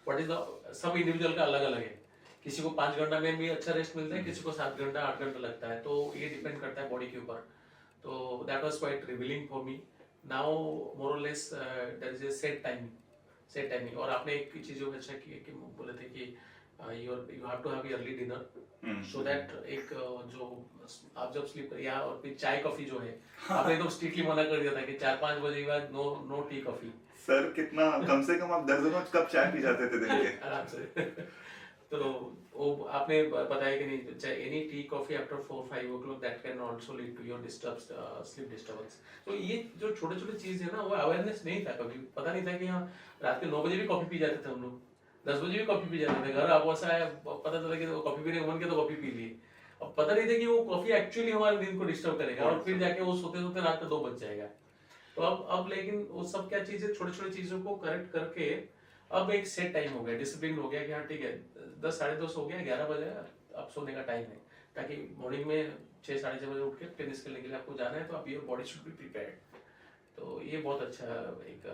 व्हाट इज द, सब इंडिविजुअल का अलग अलग है। किसी को 5 घंटा में भी अच्छा रेस्ट मिलता है, किसी को 7 घंटा 8 घंटा लगता है, तो ये डिपेंड करता है बॉडी के ऊपर। तो that was quite revealing for me. Now more और less there is a set timing. और आपने एक चीज जो अच्छा की कि बोले थे कि you have to have early dinner, so that एक जो आप जब स्लीप या और फिर चाय कॉफी जो है आपने एकदम स्ट्रिक्टली मना कर दिया था कि 4-5 बजे के बाद no no tea coffee. Sir कितना कम से कम आप दर्जनों कप चाय पी जाते थे दिन के। आराम से। तो वो आपने बताया कि नहीं, चाहे any tea coffee after 4-5 o'clock that can also lead to your sleep disturbance. तो ये जो छोटे छोटे चीज है ना, वो अवेयरनेस नहीं था, कभी पता नहीं था कि हाँ रात के 9 बजे भी कॉफी पी जाते थे हम लोग, 10 बजे भी कॉफी पी जाते थे। घर आप ऐसा है पता चला कि कॉफी पीने का मन किया तो कॉफी पी लिए, अब पता नहीं था कि वो कॉफी एक्चुअली हमारे दिन को डिस्टर्ब करेगा और फिर जाके वो सोते सोते रात में 2 बज जाएगा। तो अब लेकिन वो सब क्या चीजें, छोटे छोटे चीजों को करेक्ट करके अब एक सेट टाइम हो गया, डिसिप्लिन हो गया कि हाँ ठीक है 10-10:30 हो गया, 11 बजे अब सोने का टाइम है, ताकि मॉर्निंग में 6-6:30 बजे उठ के टेनिस खेलने के लिए आपको जाना है, तो आप your body should be prepared. तो ये बहुत अच्छा एक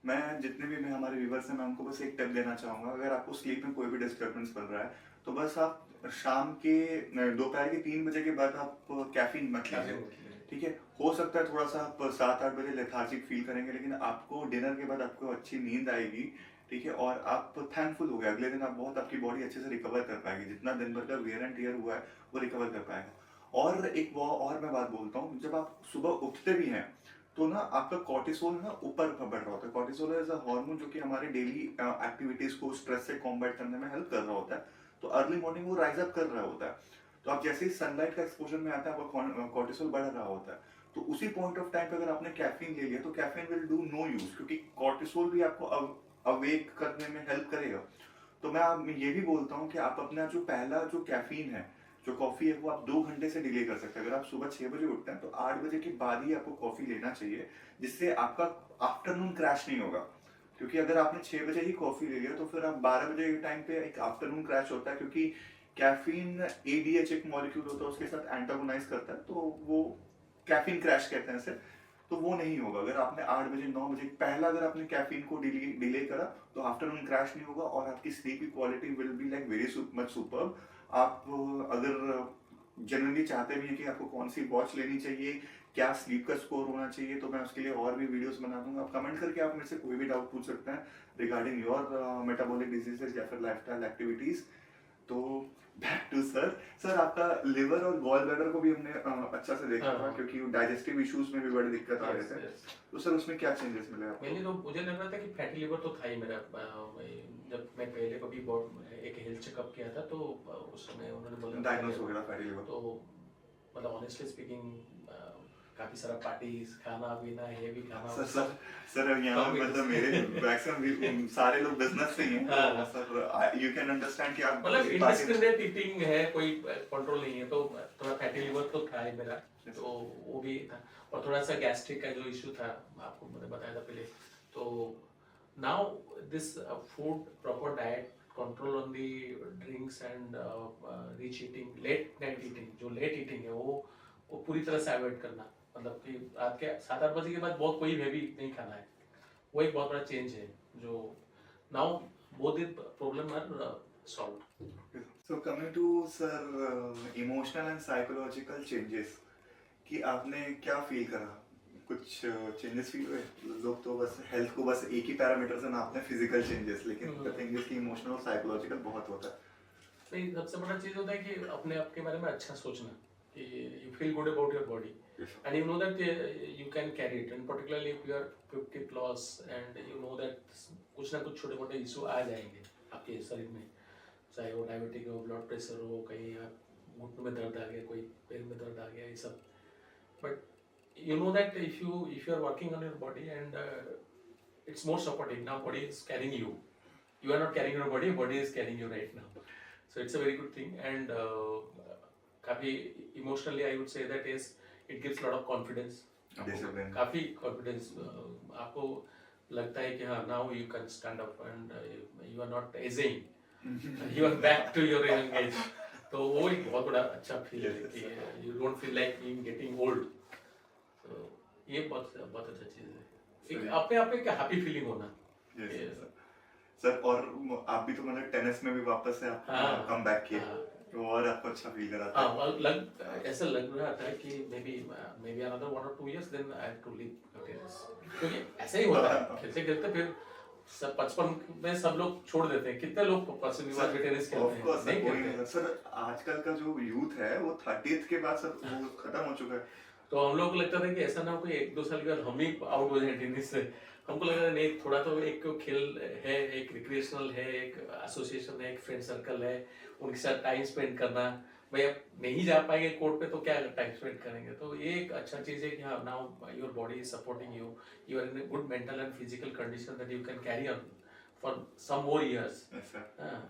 मैं जितने भी मैं हमारे व्यूवर्स हैं, मैं उनको बस एक टिप देना चाहूंगा, अगर आपको स्लीप में कोई भी डिस्टर्बेंस पड़ रहा है तो बस आप शाम के दोपहर के 3 बजे के बाद आप कैफीन मत लीजिए। ठीक है, हो सकता है थोड़ा सा आप 7-8 बजे लेथार्जिक फील करेंगे, लेकिन आपको डिनर के बाद आपको अच्छी नींद आएगी। ठीक है, और आप थैंकफुल हो गए, अगले दिन आप बहुत, आपकी बॉडी अच्छे से रिकवर कर पाएगी, जितना दिन भर का वेयर एंड टियर हुआ है वो रिकवर कर पाएगा। और एक वो और मैं बात बोलता हूँ, जब आप सुबह उठते भी हैं तो ना आपका कॉर्टिसोल ना ऊपर बढ़ रहा होता है। कॉर्टिसोल इज अ हार्मोन जो कि हमारे डेली एक्टिविटीज को स्ट्रेस से कॉम्बैट करने में हेल्प कर रहा होता है, तो अर्ली मॉर्निंग वो राइज अप कर रहा होता है। तो आप जैसे ही सनलाइट का एक्सपोजर में आता है आपका कॉर्टिसोल बढ़ रहा होता है, तो उसी पॉइंट ऑफ टाइम पे अगर आपने कैफीन ले लिया तो caffeine will do no use, क्योंकि कॉर्टिसोल भी आपको अवेक करने में हेल्प करेगा। तो मैं आप ये भी बोलता हूँ कि आप अपना जो पहला जो कैफीन है, जो कॉफी है, वो आप 2 घंटे से डिले कर सकते हैं। अगर आप सुबह 6 बजे उठते हैं तो 8 बजे के बाद ही आपको कॉफी लेना चाहिए, जिससे आपका आफ्टरनून क्रैश नहीं होगा। क्योंकि अगर आपने 6 बजे ही कॉफी ले लिया तो फिर आप 12 बजे के टाइम पे एक आफ्टरनून क्रैश होता है, क्योंकि कैफीन एडीएच एक मॉलिक्यूल होता है, उसके साथ एंटागोनाइज करता है, तो वो कैफीन क्रैश कहते हैं इसे। तो वो नहीं होगा अगर आपने 8 बजे 9 बजे पहला अगर आपने कैफीन को डिले करा, तो आफ्टरनून क्रैश नहीं होगा और आपकी स्लीप की quality will be like very much superb. आप अगर जनरली चाहते भी हैं कि आपको कौन सी वॉच लेनी चाहिए, क्या स्लीप का स्कोर होना चाहिए, तो मैं उसके लिए और भी वीडियोस बना दूंगा। आप कमेंट करके आप मेरे से कोई भी डाउट पूछ सकते हैं रिगार्डिंग योर मेटाबॉलिक डिजीजेस या फिर लाइफस्टाइल एक्टिविटीज। तो बैक टू सर। सर आपका लिवर और गॉल ब्लैडर को भी हमने अच्छा से देखा था, क्योंकि डाइजेस्टिव इश्यूज में भी बड़ी दिक्कत आ रहे थे। तो सर उसमें क्या चेंजेस मिले आपको? मैंने तो मुझे लग रहा था कि फैटी लिवर तो था ही मेरा। जब मैं पहले कभी एक हेल्थ चेकअप किया था तो उस समय उन्होंने बोला डायग्नोस हो गया था फैटी लिवर। तो मतलब ऑनेस्टली स्पीकिंग काफी सारा पार्टीज, खाना पीना, ये भी खाना, सर वो सर सब सर यहाँ कम मतलब मेरे मैक्सिमम भी सारे लोग बिजनेस से ही हैं हाँ, तो हाँ। सर यू कैन अंडरस्टैंड कि आप मतलब पार्टी इंडिस्क्रिमिनेट ईटिंग है, कोई कंट्रोल नहीं है, तो थोड़ा फैटी लिवर तो था ही मेरा, Yes. तो वो भी था, और थोड़ा सा गैस्ट्रिक का जो इशू था, आपको मैंने बताया था पहले, तो now this food proper diet, control on the drinks and rich eating, late night eating, जो लेट ईटिंग है वो पूरी तरह से अवॉइड करना, मतलब कि रात के 7-8 बजे के बाद बहुत कोई हैवी नहीं खाना है, वो एक बहुत बड़ा चेंज है जो now both the problem are solved. So coming to sir emotional and psychological changes कि आपने क्या फील करा कुछ चेंजेस फील हुए लोग तो बस हेल्थ को बस एक ही पैरामीटर से नापते हैं फिजिकल चेंजेस लेकिन द थिंग इज कि इमोशनल और साइकोलॉजिकल बहुत होता है नहीं, सबसे बड़ा चीज होता है कि अपने आप के बारे में अच्छा सोचना, कि you feel good about your body and you know that you can carry it, and particularly if you are 50 plus and you know that कुछ ना कुछ छोटे मोटे इशू आ जाएंगे आपके शरीर में, चाहे वो डायबिटिक हो, ब्लड प्रेशर हो, कहीं घुटनों में दर्द आ गया, कोई पैर में दर्द आ गया, ये सब, but you know that if you are working on your body and it's more supportive, now body is carrying you, you are not carrying your body is carrying you right now, so it's a very good thing, and काफी emotionally I would say that is it gives a lot of confidence, Discipline. काफी confidence, आपको लगता है कि हाँ now you can stand up and you are not aging, you are back to your young age, तो वो एक बहुत बड़ा अच्छा फील है कि you don't feel like being getting old, तो ये बहुत बहुत अच्छा चीज है, एक अपने आप में क्या हैप्पी फीलिंग होना। सर और आप भी तो मतलब टेनिस में भी वापस से आप कम बैक किए तो और आपको अच्छा फील करा था हाँ, ऐसा लग रहा था कि maybe another 1 or 2 years then I have to leave tennis, क्योंकि ऐसा ही होता है, खेलते खेलते फिर सब 55 में सब लोग छोड़ देते हैं, कितने लोग 55 में टेनिस खेलते हैं, नहीं खेलते हैं। सर आजकल का जो यूथ है वो 30th के बाद सब वो खत्म हो चुका है, तो हम लोग को लगता था कि ऐसा ना हो कोई 1-2 साल के बाद हम ही आउट हो जाए टेनिस से, हमको लगा था नहीं, थोड़ा तो एक खेल है, एक रिक्रिएशनल है, एक एसोसिएशन है, एक फ्रेंड सर्कल है, उनके साथ टाइम स्पेंड करना, भाई अब नहीं जा पाएंगे कोर्ट पे तो क्या टाइम स्पेंड करेंगे, तो ये एक अच्छा चीज है कि हाँ now your body is supporting you, you are in a good mental and physical condition that you can carry on for some more years,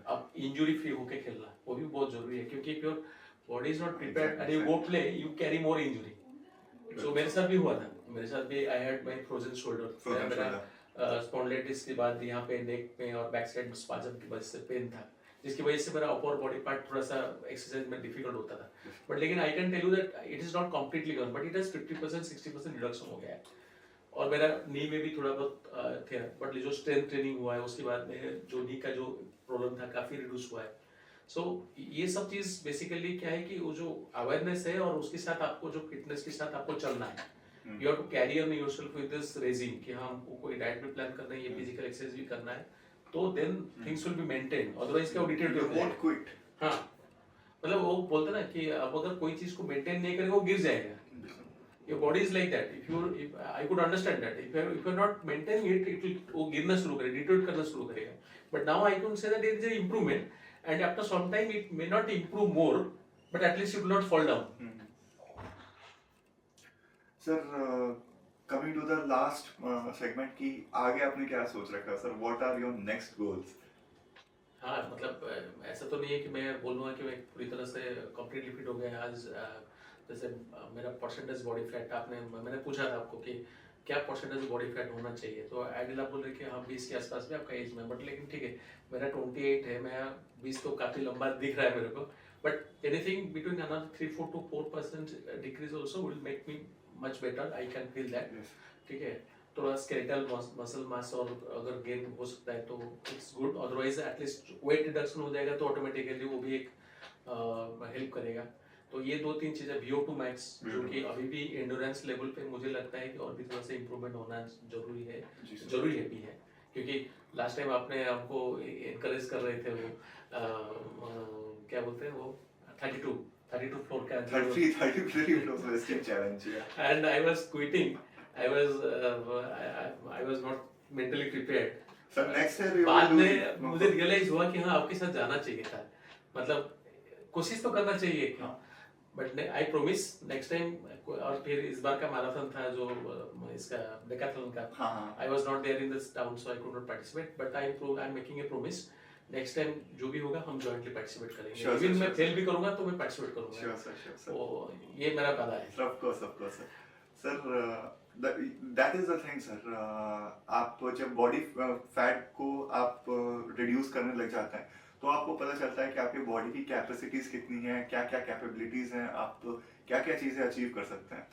अब इंजरी फ्री होके खेलना वो भी बहुत जरूरी है, क्योंकि if your body is not prepared and you go play you carry more injury, तो मेरे साथ भी हुआ था, मेरे साथ भी I had my frozen shoulder, मेरा स्पॉन्डिलाइटिस के बाद यहाँ पे नेक में और बैक साइड में स्पाजम की वजह से पेन था, जिसकी वजह से मेरा अपर बॉडी पार्ट थोड़ा सा एक्सरसाइज में डिफिकल्ट होता था, बट लेकिन I can tell you that it is not completely gone, but it has 50% 60% reduction हो गया है, और मेरा नी में भी थोड़ा बहुत थे, बट जो स्ट्रेंथ ट्रेनिंग हुआ है उसके बाद में जो नी का जो प्रॉब्लम था काफी रिड्यूस हुआ है, सो ये सब चीज बेसिकली क्या है कि वो जो अवेयरनेस है और उसके साथ आपको जो फिटनेस के साथ आपको चलना है, you have to carry on yourself with this regime कि हाँ हमको कोई डाइट भी प्लान करना है, ये फिजिकल एक्सरसाइज भी करना है, तो then things will be maintain, otherwise क्या डिटेल हो जाएगा, हाँ मतलब वो बोलते ना कि अब अगर कोई चीज को मेंटेन नहीं करेगा वो गिर जाएगा, your body is like that, if I could understand that if you are not maintaining it will वो गिरना शुरू करेगा, deteriorate करना शुरू करेगा, but now I can say that there is an improvement and after some time it may not improve more but at least it will not fall down. Sir, coming to the last segment कि आगे आपने क्या सोच रखा sir, what are your next goals? हाँ मतलब ऐसा तो नहीं है कि मैं बोलूँगा कि मैं पूरी तरह से completely fit हो गया आज, जैसे मेरा परसेंटेज बॉडी फैट मैंने पूछा था आपको कि क्या परसेंटेज बॉडी फैट होना चाहिए, तो आइडियल आप बोल रहे कि हाँ 20 के आसपास में आपका एज में, बट लेकिन ठीक है मेरा 28 है, मैं 20 तो काफी लंबा दिख रहा है मेरे को, but anything between another 3-4 to 4% decrease also will make me much better, I can feel that, ठीक है, थोड़ा स्केलेटल मसल मास और अगर गेन हो सकता है तो it's good, otherwise at least weight reduction हो जाएगा तो ऑटोमेटिकली वो भी एक हेल्प करेगा, तो ये 2-3 चीजें, VO2 max जो कि अभी भी एंडोरेंस लेवल पे मुझे लगता है कि और भी थोड़ा सा इम्प्रूवमेंट होना जरूरी है भी है, क्योंकि लास्ट टाइम आपने हमको एनकरेज कर रहे थे वो क्या बोलते हैं वो 32 फ्लोर का 33 floor challenge, and I was quitting, I was not mentally prepared, sir next year बाद में मुझे रियलाइज हुआ कि हाँ आपके साथ जाना चाहिए था, मतलब कोशिश तो करना चाहिए, but I promise next time. और फिर इस बार का मैराथन था जो इसका डेकाथलॉन का, हाँ हाँ I was not there in this town so I could not participate, but I am making a promise next time जो भी होगा हम जॉइंटली पार्टिसिपेट करेंगे। Sure, sir, इवन मैं sure, फेल भी करूंगा तो मैं पार्टिसिपेट करूंगा। श्योर सर श्योर सर तो ये मेरा वादा है। Of course sir that is the thing sir. आप जब बॉडी फैट को आप रिड्यूस करने लग जाते हैं तो आपको पता चलता है कि आपकी बॉडी की कैपेसिटीज कितनी है, क्या क्या कैपेबिलिटीज हैं, आप क्या क्या चीजें अचीव कर सकते हैं।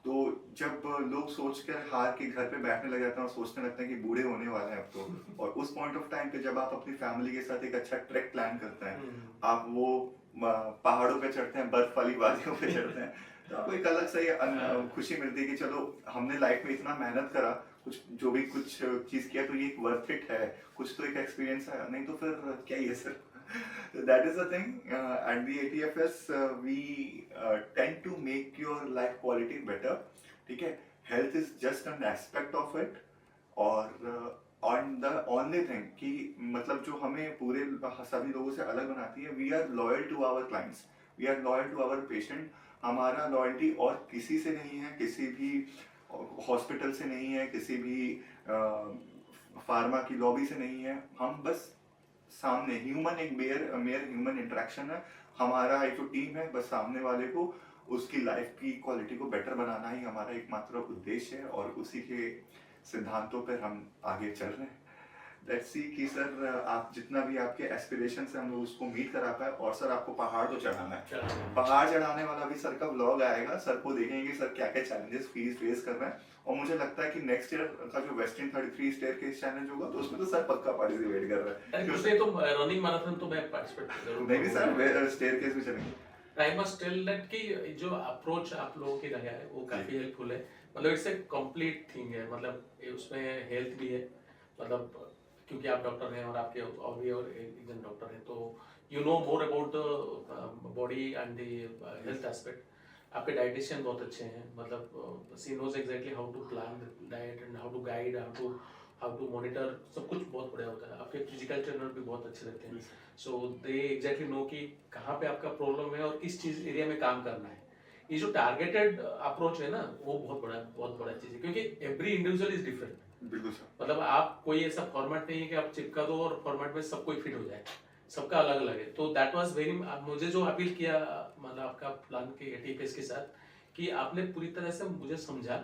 तो जब लोग सोच कर हार के घर पे बैठने लग जाते हैं और सोचने लगते हैं कि बूढ़े होने वाले हैं अब तो, और उस पॉइंट ऑफ टाइम पे जब आप अपनी फैमिली के साथ एक अच्छा ट्रैक प्लान करते हैं, आप वो पहाड़ों पे चढ़ते हैं, बर्फ वाली वादियों पे चढ़ते हैं, तो आपको एक अलग सा ये खुशी मिलती है कि चलो हमने लाइफ में इतना मेहनत करा, कुछ जो भी कुछ चीज किया तो ये एक वर्थ इट है, कुछ तो एक एक्सपीरियंस है, नहीं तो फिर क्या ही है sir. That is the thing. At the ATFS, we tend to make your life quality better. ठीक है, health is just an aspect of it. और on the only thing कि मतलब जो हमें पूरे सभी लोगों से अलग बनाती है, we are loyal to our clients, we are loyal to our patient. हमारा लॉयल्टी और किसी से नहीं है, किसी भी हॉस्पिटल से नहीं है, किसी भी फार्मा की लॉबी से नहीं है, हम बस सामने ह्यूमन एक मेयर ह्यूमन इंटरेक्शन है, हमारा एक जो टीम है, बस सामने वाले को उसकी लाइफ की क्वालिटी को बेटर बनाना ही हमारा एकमात्र उद्देश्य है, और उसी के सिद्धांतों पर हम आगे चल रहे हैं। लेट्स सी कि सर आप जितना भी आपके एस्पिरेशंस हैं हम लोग उसको मीट करा पाए, और सर आपको पहाड़ तो चढ़ाना है, पहाड़ चढ़ाने वाला भी सर का व्लॉग आएगा, सर को देखेंगे सर क्या क्या चैलेंजेस फेस कर रहे हैं, और मुझे लगता है कि नेक्स्ट ईयर का जो वेस्टर्न 33 स्टेयरकेस चैलेंज होगा तो उसमें तो सर पक्का पार्टिसिपेट कर रहा है। उसमें तो रनिंग मैराथन तो मैं पार्टिसिपेट जरूर नहीं सर स्टेयरकेस भी चलेंगे। आई मस्ट टेल दैट कि जो अप्रोच आप लोगों की लगा है वो काफी हेल्पफुल है, मतलब इट्स ए कंप्लीट थिंग है, मतलब उसमें हेल्थ भी है, मतलब क्योंकि आप डॉक्टर हैं और आपके और भी और एक जन डॉक्टर हैं, तो you know more about the body and the health aspect. आपके डाइटिशियन बहुत अच्छे हैं, मतलब she knows exactly how to plan diet and how to guide, how to monitor, सब कुछ बहुत बढ़िया होता है। आपके फिजिकल ट्रेनर भी बहुत अच्छे रहते हैं, सो दे एग्जैक्टली नो कि कहाँ पे आपका प्रॉब्लम है और किस चीज एरिया में काम करना है। ये जो टारगेटेड अप्रोच है ना, वो बहुत बड़ा चीज है, क्योंकि एवरी इंडिविजुअल इज डिफरेंट। बिल्कुल सर, मतलब आप कोई ऐसा फॉर्मेट नहीं है कि आप चिपका दो और फॉर्मेट में सब कोई फिट हो जाए, सबका अलग अलग है। तो दैट वाज वेरी, मुझे जो अपील किया मतलब आपका प्लान के ATFS के साथ, कि आपने पूरी तरह से मुझे समझा,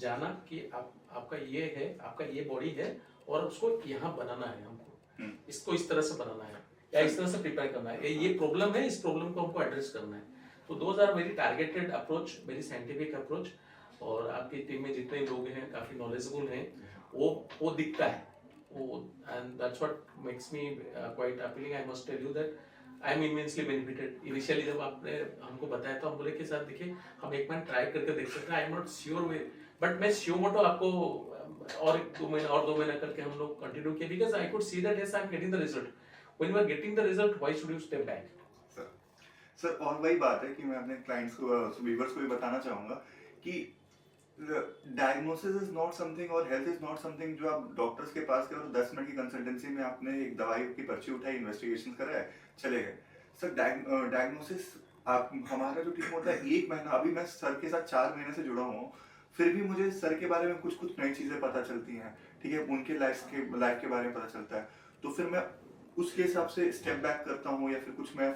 जाना कि आपका ये है, आपका ये बॉडी है और उसको यहाँ बनाना है, हमको इसको इस तरह से बनाना है या इस तरह से प्रिपेयर करना है, ये प्रॉब्लम है, इस प्रॉब्लम को हमको एड्रेस करना है। तो those are very targeted approach, very scientific approach, और आपकी टीम में जितने लोग हैं काफी नॉलेजेबल हैं, वो दिखता है वो, and that's what makes me quite appealing. I must tell you that I am immensely benefited. Initially जब आपने हमको बताया तो हम बोले कि सर देखिए हम एक बार ट्राई करके देख सकते हैं, I am not sure way, बट मैं श्योर मोटो आपको और 2 महीना करके हम लोग कंटिन्यू किए, because I could see that yes I am getting the result. When you are getting the result, why should you step back? Sir और वही बात है कि मैं अपने क्लाइंट्स को, व्यूअर्स को भी बताना चाहूंगा कि डायग्नोसिस इज नॉट समथिंग और हेल्थ इज नॉट समथिंग जो आप डॉक्टर्स के पास गए और 10 मिनट की कंसल्टेंसी में आपने एक दवाई की पर्ची उठाई, इन्वेस्टिगेशन कराया, चले गए। सर डायग्नोसिस आप, हमारा जो टीम होता है 1 महीना, अभी मैं सर के साथ 4 महीने से जुड़ा हूँ, फिर भी मुझे सर के बारे में कुछ नई चीजें पता चलती हैं, ठीक है, उनके लाइफ के बारे में पता चलता है, तो फिर मैं उसके हिसाब से स्टेप बैक करता हूँ, या फिर कुछ मैं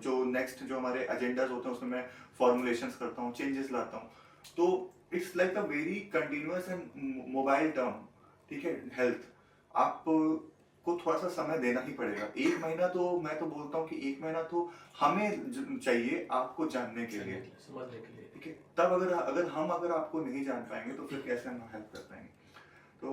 जो नेक्स्ट जो हमारे एजेंडाज होते हैं उसमें मैं फॉर्मुलेशंस करता हूँ, चेंजेस लाता हूँ। तो it's like a very continuous and mobile term, ठीक है। हेल्थ आपको थोड़ा सा समय देना ही पड़ेगा, 1 महीना तो मैं तो बोलता हूँ कि 1 महीना तो हमें चाहिए आपको जानने के लिए, समझने के लिए, ठीक है। तब अगर आपको नहीं जान पाएंगे तो फिर कैसे हम हेल्प कर पाएंगे। तो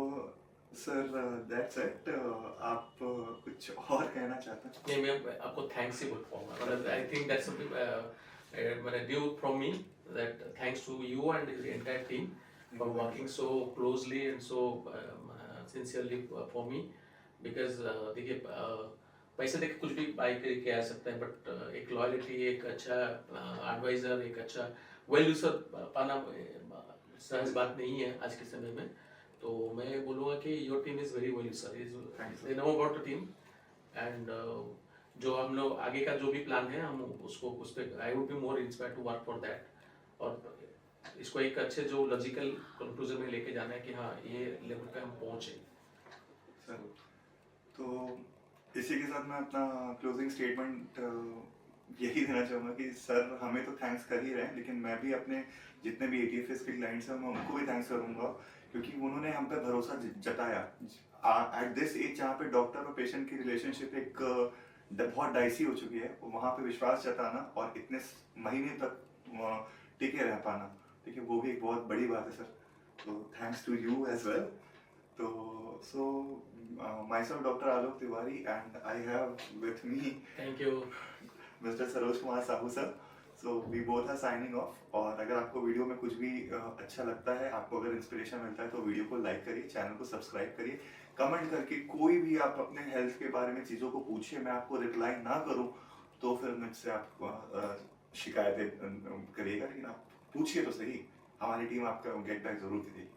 सर दैट्स इट। आप कुछ और कहना चाहते हैं? नहीं, मैं आपको थैंक्स ही बोल पाऊंगा, मतलब आई थिंक दैट्स मतलब due from me, that thanks to you and the entire team for working so closely and so sincerely for me, because देखिए पैसे देके कुछ भी बाई करके आ सकता है, बट एक लॉयल्टी, एक अच्छा एडवाइजर, एक अच्छा वेल यूजर पाना सहज बात नहीं है आज के समय में। तो मैं बोलूँगा कि your team is very well user, they know about the team, and जो हम लोग आगे का जो भी प्लान है हम उसको उस पर I would be more inspire to work for that, और इसको एक अच्छे जो लॉजिकल कंक्लूजन में लेके जाना है कि हाँ ये लेवल पे हम पहुँचे। सर, तो इसी के साथ मैं अपना क्लोजिंग स्टेटमेंट यही देना चाहूँगा कि सर हमें तो थैंक्स कर ही रहे हैं, लेकिन मैं भी अपने जितने भी ATFS के क्लाइंट्स हैं मैं उनको भी थैंक्स करूँगा, क्योंकि उन्होंने हम पे भरोसा जताया एट दिस एज जहाँ पे डॉक्टर और पेशेंट की रिलेशनशिप एक बहुत डाइसी हो चुकी है, वहाँ पे विश्वास जताना और इतने महीने तक टिके रह पाना, देखिए वो भी एक बहुत बड़ी बात है सर, तो thanks to you as well. So, myself, Dr. Alok Tiwari, and I have with me thank you. Mr. Saroj Kumar Sahu sir. So we both are signing off. और अगर आपको वीडियो में कुछ भी अच्छा लगता है, आपको अगर इंस्पिरेशन मिलता है, तो वीडियो को लाइक करिए, चैनल को सब्सक्राइब करिए, कमेंट करके कोई भी आप अपने हेल्थ के बारे में चीज़ों को पूछिए, मैं आपको रिप्लाई ना करूँ तो फिर मुझसे आप शिकायतें करिएगा, लेकिन आप पूछिए तो सही, हमारी टीम आपका गेट बैक जरूर करेगी।